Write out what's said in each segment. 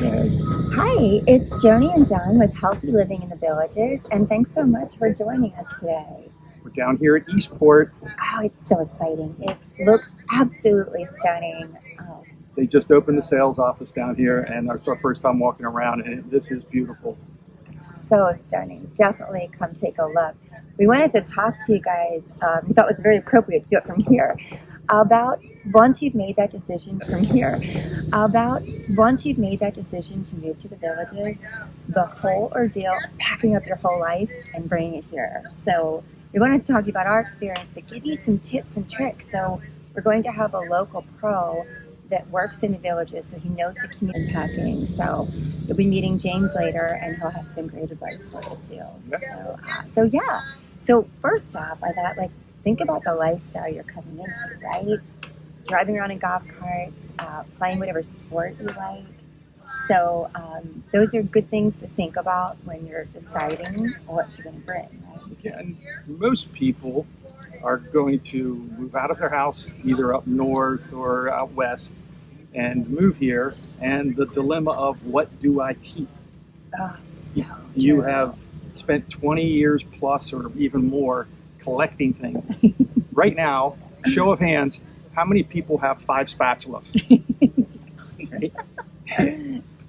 ahead. Hi, it's Joni and John with Healthy Living in the Villages, and thanks so much for joining us today. We're down here at Eastport. Oh, it's so exciting. It looks absolutely stunning. They just opened the sales office down here, and it's our first time walking around, and this is beautiful. So stunning. Definitely come take a look. We wanted to talk to you guys, we thought it was very appropriate to do it from here, about once you've made that decision to move to the Villages, the whole ordeal of packing up your whole life and bringing it here. So we wanted to talk to you about our experience, but give you some tips and tricks. So we're going to have a local pro that works in the Villages, so he knows the community packing. So you'll be meeting James later, and he'll have some great advice for you too. Yeah. So first off, I thought, think about the lifestyle you're coming into, right? Driving around in golf carts, playing whatever sport you like. So those are good things to think about when you're deciding what you're going to bring, right? Yeah, and most people are going to move out of their house, either up north or out west, and move here. And the dilemma of what do I keep? Oh, so You true. have spent 20 years plus or even more collecting things. Right now, show of hands, how many people have 5 spatulas? Right?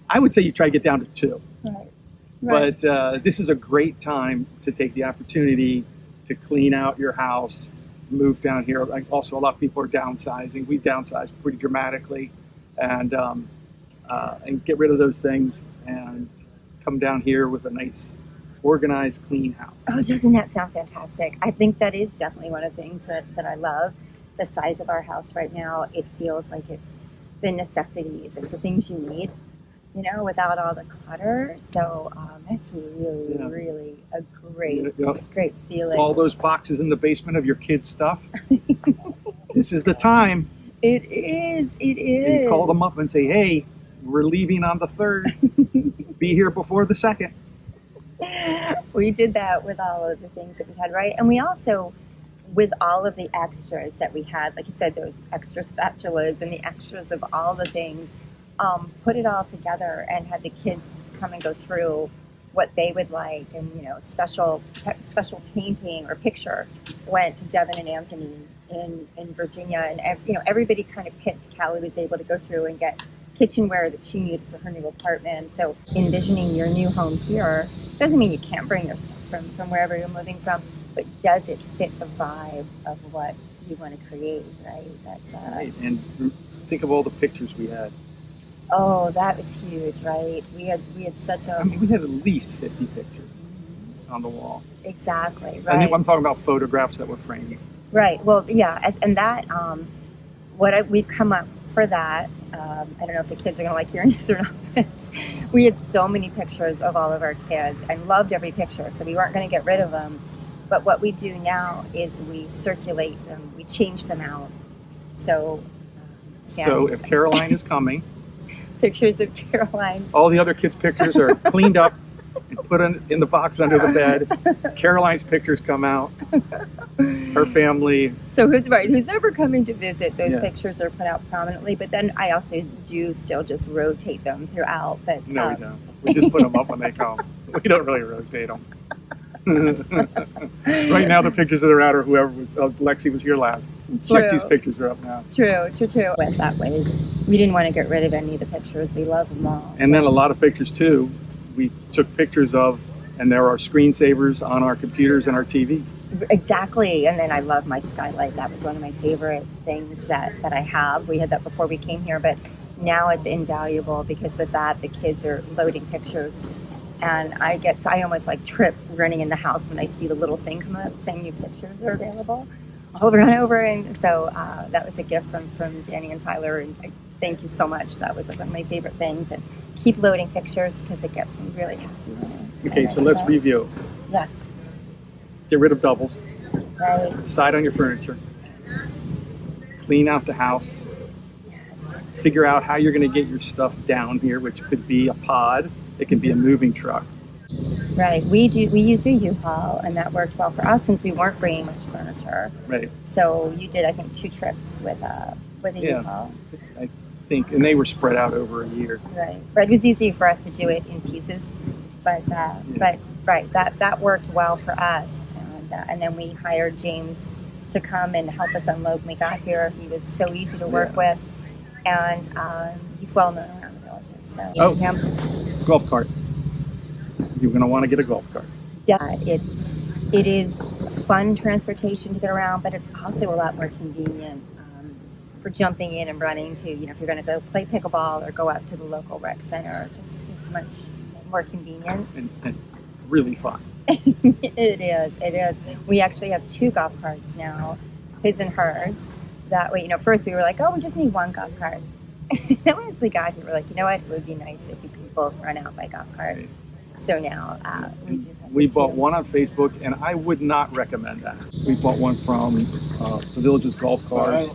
I would say you try to get down to 2. Right. But this is a great time to take the opportunity to clean out your house, move down here. Also, a lot of people are downsizing. We downsized pretty dramatically, and get rid of those things and come down here with a nice, organized, clean house. Oh, doesn't that sound fantastic? I think that is definitely one of the things that I love. The size of our house right now, it feels like it's the necessities. It's the things you need, without all the clutter. So that's really a great feeling. All those boxes in the basement of your kids' stuff. This is the time. It is. You call them up and say, hey, we're leaving on the 3rd. Be here before the 2nd. We did that with all of the things that we had, right? And we also, with all of the extras that we had, like you said, those extra spatulas and the extras of all the things, put it all together and had the kids come and go through what they would like, and special painting or picture went to Devin and Anthony in Virginia, and everybody kind of picked. Callie was able to go through and get kitchenware that she needed for her new apartment. So envisioning your new home here doesn't mean you can't bring your stuff from wherever you're moving from, but does it fit the vibe of what you want to create, right? That's Right. And think of all the pictures we had. Oh, that was huge, right? We had such a... we had at least 50 pictures on the wall. Exactly, right. I'm talking about photographs that were framed. Right. Well, yeah, and that we've come up for that. I don't know if the kids are going to like hearing this or not, but we had so many pictures of all of our kids and loved every picture, so we weren't going to get rid of them. But what we do now is we circulate them, we change them out. So if Caroline is coming, pictures of Caroline. all the other kids' pictures are cleaned up and put in the box under the bed. Caroline's pictures come out. Her family. So who's ever coming to visit, those pictures are put out prominently. But then I also do still just rotate them throughout. But no, we don't. We just put them up when they come. We don't really rotate them. Right now, the pictures that are out are whoever was. Lexi was here last. True. Lexi's pictures are up now. True. Went that way. We didn't want to get rid of any of the pictures. We love them all. And then a lot of pictures too. We took pictures of, and there are screensavers on our computers and our TV. Exactly. And then I love my skylight. That was one of my favorite things that I have. We had that before we came here, but now it's invaluable because with that, the kids are loading pictures. And I almost trip running in the house when I see the little thing come up saying new pictures are available. I'll run over. And so that was a gift from Danny and Tyler. And I thank you so much. That was one of my favorite things. And keep loading pictures because it gets me really happy. Okay, so let's review. Yes. Get rid of doubles. Right. Decide on your furniture. Clean out the house. Yes. Figure out how you're going to get your stuff down here, which could be a pod. It can be a moving truck. Right. We used a U-Haul, and that worked well for us since we weren't bringing much furniture. Right. So you did, I think, 2 trips with a U-Haul. think, and they were spread out over a year. Right. It was easy for us to do it in pieces, but right, that worked well for us. And then we hired James to come and help us unload when we got here. He was so easy to work with, and he's well known around the villages. So Golf cart. You're going to want to get a golf cart. Yeah, it is fun transportation to get around, but it's also a lot more convenient for jumping in and running to, if you're going to go play pickleball or go out to the local rec center. Just much more convenient. And really fun. It is. We actually have 2 golf carts now, his and hers. That way, first we were like, oh, we just need 1 golf cart. Then once we got here, we're like, you know what? It would be nice if we could both run out by golf cart. So now we bought one on Facebook, and I would not recommend that. We bought one from the Village's Golf Cars,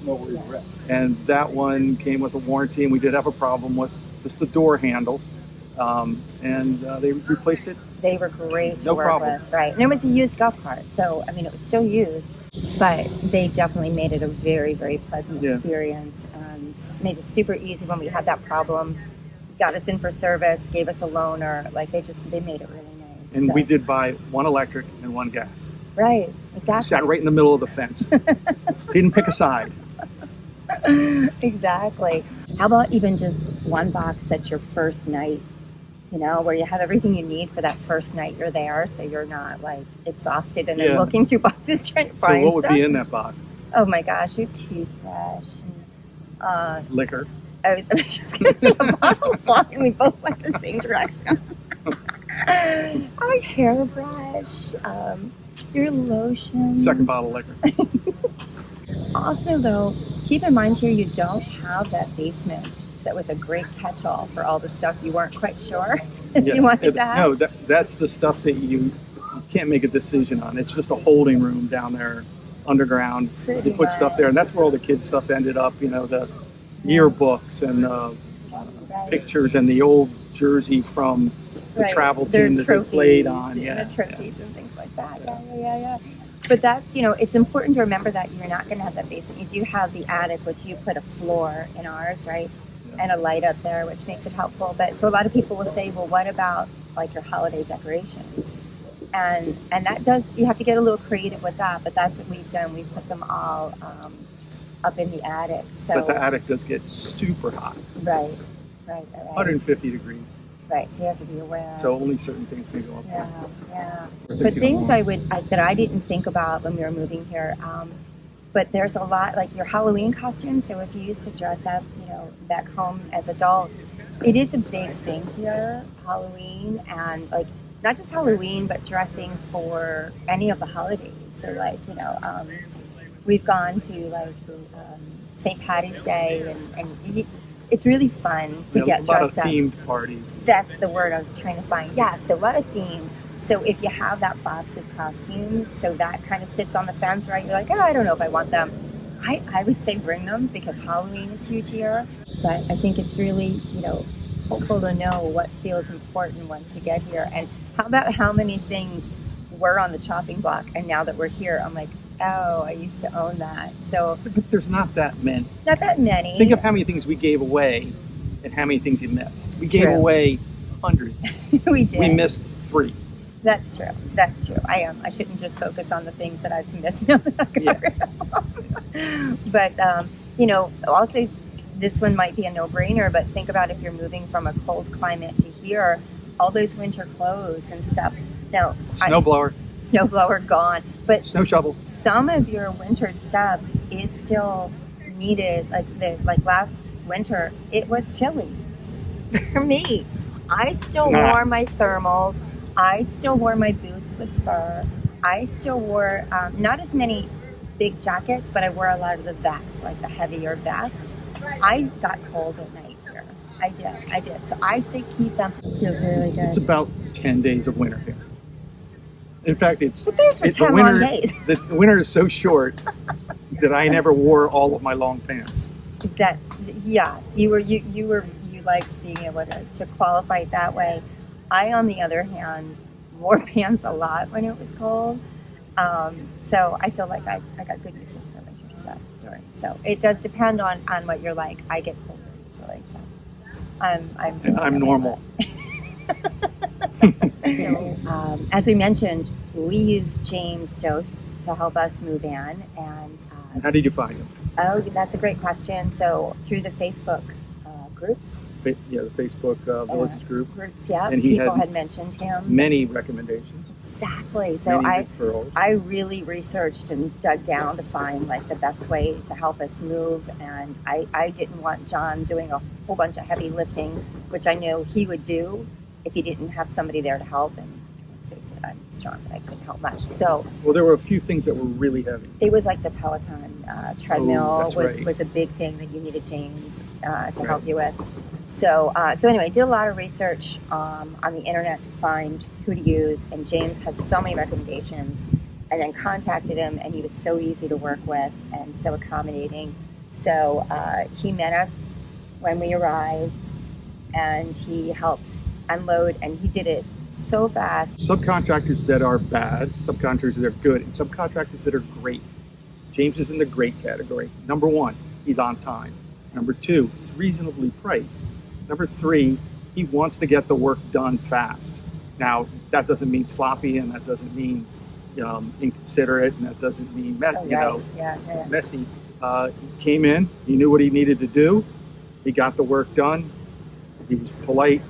and that one came with a warranty, and we did have a problem with just the door handle, and they replaced it. They were great to work problem. with, right? And it was a used golf cart, so it was still used, but they definitely made it a very, very pleasant experience. Made it super easy when we had that problem. Got us in for service, gave us a loaner. They made it really nice. And we did buy 1 electric and 1 gas. Right, exactly. Sat right in the middle of the fence. Didn't pick a side. Exactly. How about even just 1 box that's your first night, where you have everything you need for that first night you're there, so you're not exhausted and then looking through boxes trying to find So what would stuff. be in that box? Oh my gosh, your toothbrush. Liquor. I was just going to say a bottle of wine. We both went the same direction. A hairbrush, your lotion. Second bottle of liquor. Also, though, keep in mind here, you don't have that basement that was a great catch-all for all the stuff you weren't quite sure if you wanted to have. No, that's the stuff that you can't make a decision on. It's just a holding room down there underground. Pretty You put much. stuff there, and that's where all the kids' stuff ended up, the yearbooks and pictures and the old jersey from the travel team that they played on. The trophies and things like that. Yeah. But that's, it's important to remember that you're not going to have that basement. You do have the attic, which you put a floor in ours, right? Yeah. And a light up there, which makes it helpful. But so a lot of people will say, well, what about your holiday decorations? And that does, you have to get a little creative with that, but that's what we've done. We've put them all up in the attic. So, but the attic does get super hot. Right. 150 degrees. Right, so you have to be aware. So only certain things can go up there. Yeah. But things that I didn't think about when we were moving here, but there's a lot, like your Halloween costumes. So if you used to dress up, back home as adults, it is a big thing here, Halloween, and not just Halloween, but dressing for any of the holidays. So we've gone to St. Patty's Day, and it's really fun to get dressed up. A lot of themed parties. That's the word I was trying to find. Yeah, so a lot of theme. So if you have that box of costumes, so that kind of sits on the fence, right? You're like, oh, I don't know if I want them. I would say bring them because Halloween is huge here. But I think it's really, helpful to know what feels important once you get here. And how about how many things were on the chopping block, and now that we're here, I'm like, oh, I used to own that. So, but there's not that many. Not that many. Think of how many things we gave away and how many things you missed. We gave away hundreds. We did. We missed 3. That's true. I shouldn't just focus on the things that I've missed. But, also this one might be a no-brainer, but think about if you're moving from a cold climate to here, all those winter clothes and stuff. Now, snowblower gone, but snow shovel. Some of your winter stuff is still needed. Like last winter, it was chilly for me. I still wore my thermals. I still wore my boots with fur. I still wore not as many big jackets, but I wore a lot of the vests, like the heavier vests. I got cold at night here. I did. So I say keep them. Feels really good. It's about 10 days of winter here. In fact, the long days. The winter is so short that I never wore all of my long pants. Yes. You liked being able to qualify it that way. I, on the other hand, wore pants a lot when it was cold. So I feel like I got good use of the winter stuff during. So it does depend on what you're like. I get cold Absolutely. So I'm And really I'm happy normal. So, as we mentioned, we use James Dose to help us move in, and How did you find him? oh, that's a great question. So through the Facebook groups, Yeah, the Facebook Villages group. yeah, And he people had had mentioned him. Many recommendations. Exactly. So Many referrals. I really researched and dug down to find like the best way to help us move, and I didn't want John doing a whole bunch of heavy lifting, which I know he would do if he didn't have somebody there to help. And let's face it, I'm strong, but I couldn't help much. So Well, there were a few things that were really heavy. it was like the Peloton treadmill right. was a big thing that you needed James to help you with. So anyway, did a lot of research on the internet to find who to use, and James had so many recommendations, and then contacted him, and he was so easy to work with and so accommodating. So he met us when we arrived, and he helped unload, and he did it so fast. Subcontractors that are bad, subcontractors that are good, and subcontractors that are great. James is in the great category. Number one, he's on time. Number two, he's reasonably priced. Number three, he wants to get the work done fast. Now, that doesn't mean sloppy, and that doesn't mean inconsiderate, and that doesn't mean messy. He came in, he knew what he needed to do, he got the work done, he was polite,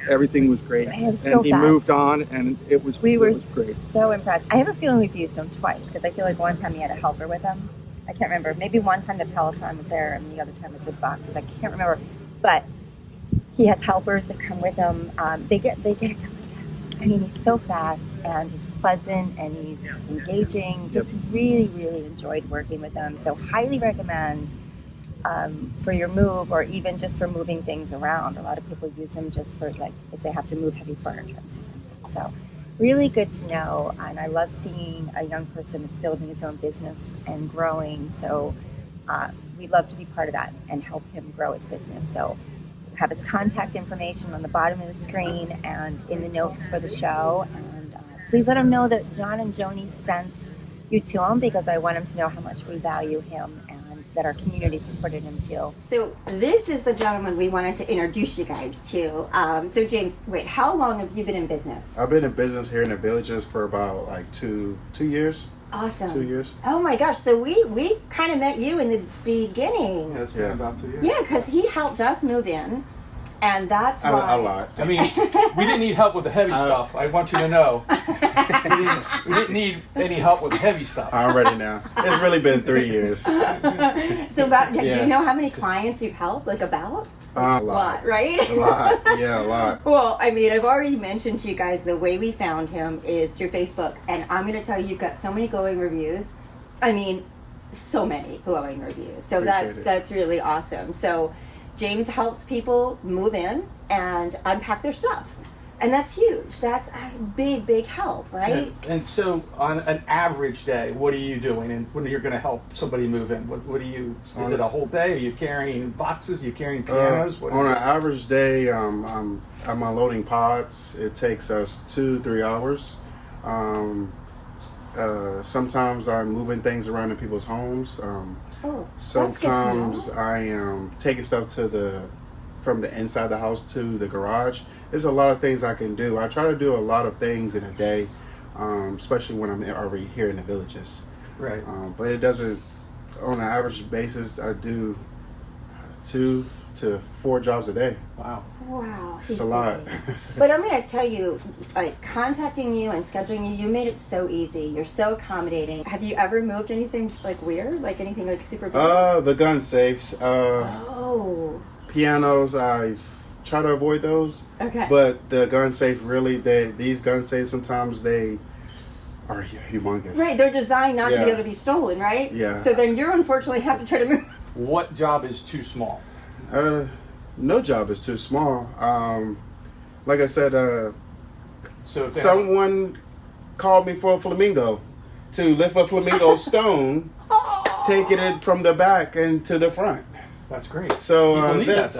everything was great. And he moved on, and it was We were great. so impressed. I have a feeling we've used him twice, because I feel like one time he had a helper with him. I can't remember. Maybe one time the Peloton was there, and the other time it was the boxes. I can't remember. But he has helpers that come with him. They get it done like this. I mean, he's so fast, and he's pleasant, and he's engaging. Just really, really enjoyed working with him. So highly recommend for your move, or even just for moving things around. A lot of people use him just for like if they have to move heavy furniture and stuff like that. So really good to know, and I love seeing a young person that's building his own business and growing. So we'd love to be part of that and help him grow his business. So have his contact information on the bottom of the screen and in the notes for the show. And please let him know that John and Joni sent you to him, because I want him to know how much we value him and that our community supported him too. So this is the gentleman we wanted to introduce you guys to. So James, wait, how long have you been in business? I've been in business here in the Villages for about like two years. Awesome. 2 years. Oh my gosh, so we kind of met you in the beginning. It's been about 2 years. Yeah, because he helped us move in, and that's why. A lot. I mean, we didn't need help with the heavy stuff. I want you to know. We didn't need any help with the heavy stuff. I'm ready now. It's really been 3 years. So do you know how many clients you've helped? Like about? A lot, right? A lot. Yeah, a lot. Well, I mean, I've already mentioned to you guys the way we found him is through Facebook, and I'm going to tell you, you've got so many glowing reviews. I mean, so many glowing reviews. So that's really awesome. So James helps people move in and unpack their stuff. And that's huge. That's a big, big help, right? Yeah. And so on an average day, what are you doing? And when you're going to help somebody move in, what do you, is it a whole day? Are you carrying boxes? Are you carrying pianos? On an average day, I'm unloading pods. It takes us 2-3 hours. Sometimes I'm moving things around in people's homes. Sometimes I am taking stuff from the inside the house to the garage. There's a lot of things I can do. I try to do a lot of things in a day, especially when I'm already here in the Villages. Right. But it doesn't, on an average basis, I do 2 to 4 jobs a day. Wow. Wow. It's a lot. But I'm going to tell you, like, contacting you and scheduling you made it so easy. You're so accommodating. Have you ever moved anything, like, weird? Like, anything, like, super big? The gun safes. Pianos, I've tried to avoid those. Okay. But the gun safe, really, these gun safes, sometimes they are humongous. Right, they're designed not to be able to be stolen, right? Yeah. So then you're unfortunately have to try to move. What job is too small? No job is too small. Like I said, So if someone called me for a flamingo, to lift a flamingo stone, taking it from the back and to the front. That's great. So that,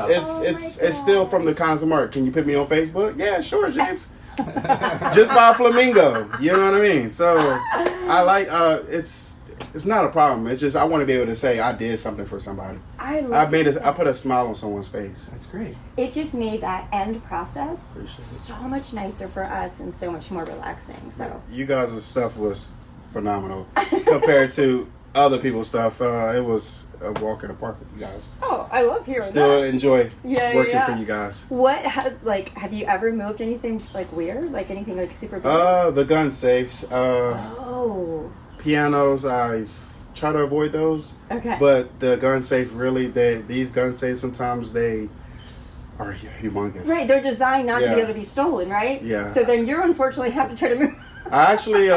it's still from the Cons of Mark. Can you put me on Facebook? Yeah, sure, James. Just buy a flamingo. You know what I mean? So I like it's it's not a problem. It's just I want to be able to say I did something for somebody. I put a smile on someone's face. That's great. It just made that end process so much nicer for us and so much more relaxing. So you guys' stuff was phenomenal compared to other people's stuff. It was a walk in the park with you guys. Oh, I love hearing Still that. enjoy working yeah. for you guys. What have you ever moved anything like weird? Like anything like super big? The gun safes. Oh. Pianos, I try to avoid those. Okay. But the gun safe, really, these gun safes, sometimes they are humongous. Right, they're designed not to be Yeah. able to be stolen, right? Yeah. So then you unfortunately have to try to move. I actually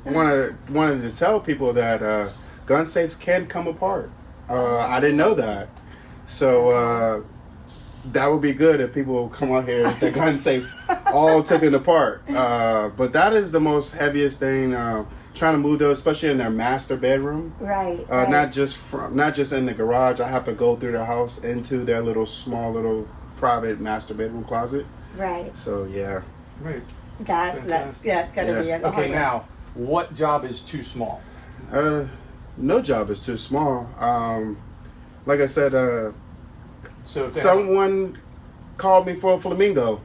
wanted to tell people that gun safes can come apart. I didn't know that. So that would be good if people come out here with the gun safes all taken apart. But that is the most heaviest thing. Trying to move those, especially in their master bedroom. Right. Not just in the garage. I have to go through the house into their small little private master bedroom closet. Right. So yeah. Right. That's gotta be it. Okay, now, what job is too small? No job is too small. Like I said, So if someone called me for a flamingo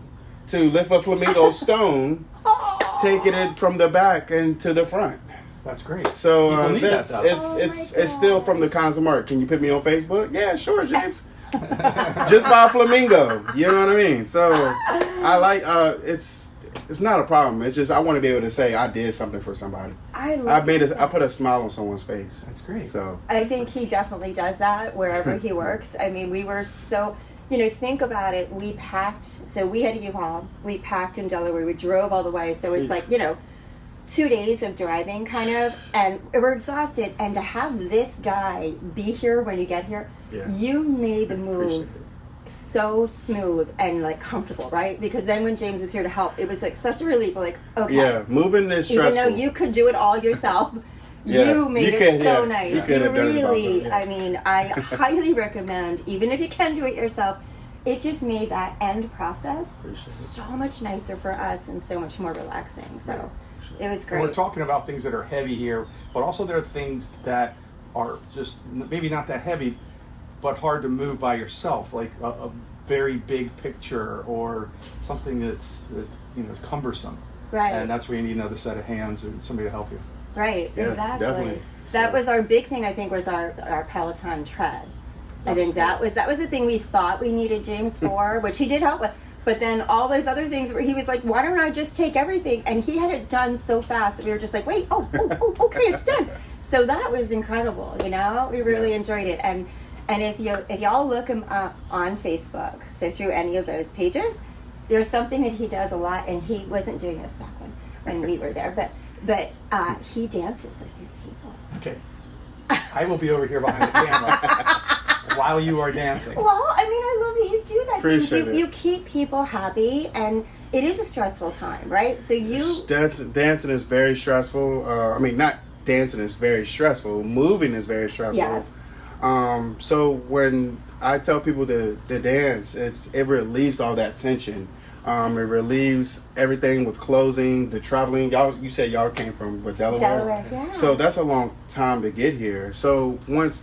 to lift a flamingo stone, taking it from the back and to the front. That's great. So People need that stuff. it's still from the Cons of Mark. Can you put me on Facebook? Yeah, sure, James. Just buy a flamingo. You know what I mean? So I like it's not a problem. It's just I want to be able to say I did something for somebody. I put a smile on someone's face. That's great. So I think he definitely does that wherever he works. I mean, we were so, think about it. We packed, so we had a U-Haul. We packed in Delaware. We drove all the way. So it's like, 2 days of driving kind of, and we're exhausted. And to have this guy be here when you get here, you made the move so smooth and like comfortable, right? Because then when James was here to help, it was like such a relief. We're like, okay. Yeah, moving is stressful. Even though you could do it all yourself, you made it so nice. You could have done it really, also, yeah. I mean, I highly recommend, even if you can do it yourself, it just made that end process so much nicer for us and so much more relaxing. So it was great. We're talking about things that are heavy here, but also there are things that are just maybe not that heavy, but hard to move by yourself, like a very big picture or something that's is cumbersome. Right. And that's where you need another set of hands or somebody to help you. Right, Yeah, exactly. definitely. That was our big thing, I think, was our Peloton tread. I think that was the thing we thought we needed James for, which he did help with. But then all those other things where he was like, why don't I just take everything? And he had it done so fast that we were just like, wait, okay, it's done. So that was incredible, We really enjoyed it. And if y'all look him up on Facebook, so through any of those pages, there's something that he does a lot, and he wasn't doing this back when we were there, but he dances with his people. Okay. I will be over here behind the camera while you are dancing. Well, I mean, I love that you do that. Appreciate it. You keep people happy, and it is a stressful time, right? So dancing is very stressful. Not dancing is very stressful. Moving is very stressful. Yes. So when I tell people to dance, it relieves all that tension. It relieves everything with closing, the traveling. You said y'all came from Delaware? Delaware, yeah. So that's a long time to get here. So once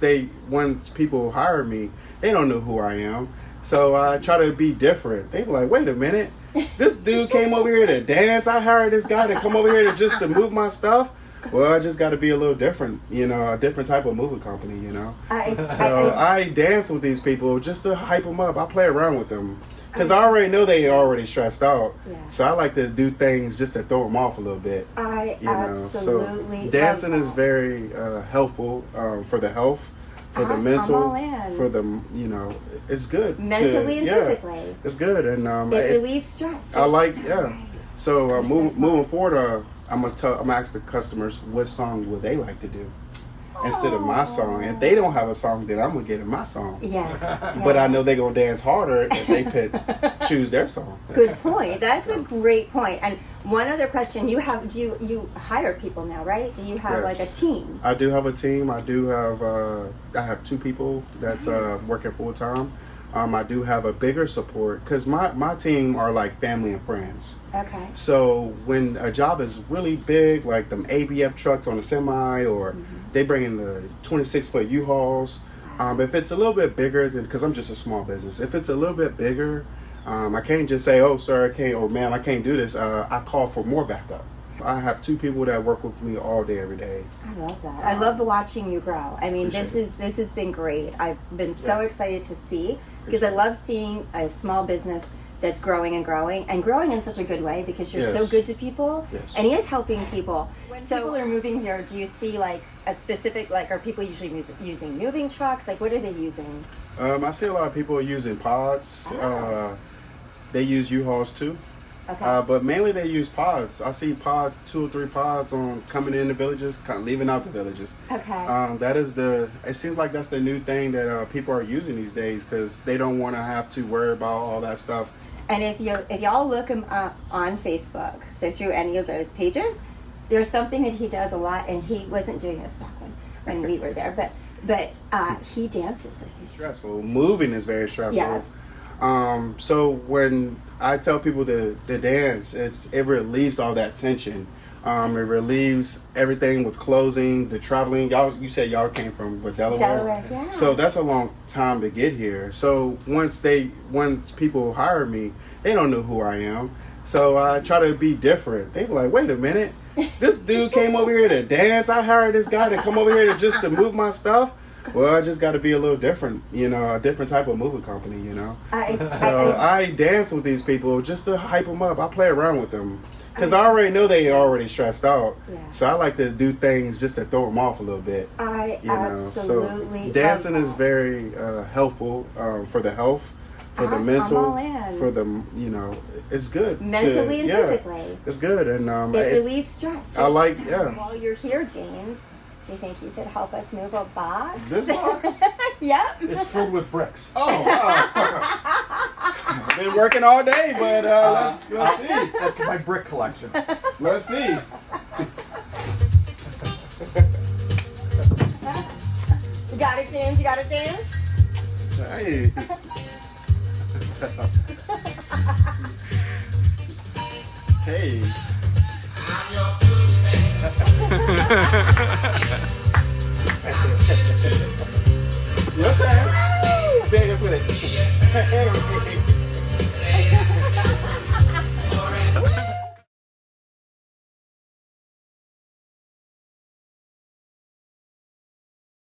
people hire me, they don't know who I am. So I try to be different. They be like, wait a minute, this dude came over here to dance. I hired this guy to come over here to move my stuff. Well, I just got to be a little different, a different type of moving company, I dance with these people just to hype them up. I play around with them because I already know they already stressed out. Yeah. So I like to do things just to throw them off a little bit. I absolutely So dancing love is that. very helpful for the health, for the I'm mental, all in. for the it's good Mentally and physically. It's good, and It relieves stress. I like You're so right. So You're so smart. moving forward, I'm gonna ask the customers what song would they like to do instead of my song. If they don't have a song, then I'm gonna get in my song. Yes. But I know they're gonna dance harder if they could choose their song. Good point. That's a great point. And one other question: you hire people now, right? Do you have Yes. like a team? I do have a team. I have 2 people that's working full time. I do have a bigger support because my team are like family and friends. Okay. So when a job is really big, like them ABF trucks on a semi, or they bring in the 26-foot U-Hauls, if it's a little bit bigger, then because I'm just a small business, if it's a little bit bigger, I can't just say, oh, sir, I can't, or ma'am, I can't do this. I call for more backup. I have 2 people that work with me all day, every day. I love that. I love watching you grow. I mean, this has been great. I've been so excited to see, because I love seeing a small business that's growing and growing in such a good way, because you're so good to people, and he is helping people. When people are moving here, do you see like a specific, like, are people usually using moving trucks? Like, what are they using? I see a lot of people using pods. They use U-Hauls too. Okay. But mainly they use pods. I see pods, 2 or 3 pods on coming in the villages, kind of leaving out the villages. Okay. That is it seems like that's the new thing that people are using these days, because they don't want to have to worry about all that stuff. And if y'all look him up on Facebook, so through any of those pages, there's something that he does a lot, and he wasn't doing this back when we were there, but he dances. It's stressful. Moving is very stressful. Yes. So when I tell people to dance, it relieves all that tension. It relieves everything with closing, the traveling. You said y'all came from Delaware? Delaware, yeah. So that's a long time to get here. So once people hire me, they don't know who I am. So I try to be different. They be like, wait a minute, this dude came over here to dance. I hired this guy to come over here to move my stuff. Well, I just got to be a little different, a different type of moving company, I dance with these people just to hype them up. I play around with them because I already know they already stressed out. Yeah. So I like to do things just to throw them off a little bit. Absolutely So dancing is love that. very helpful for the health, for the I'm mental, all in. for the, it's good. Mentally and physically. It's good. And it relieves stress. I like, While you're here, James, do you think you could help us move a box? This box? Yep. It's filled with bricks. I've been working all day, but let's see. That's my brick collection. Let's see. You got it, James? You got it, James? Hey. Hey. Your turn. Bang us with it.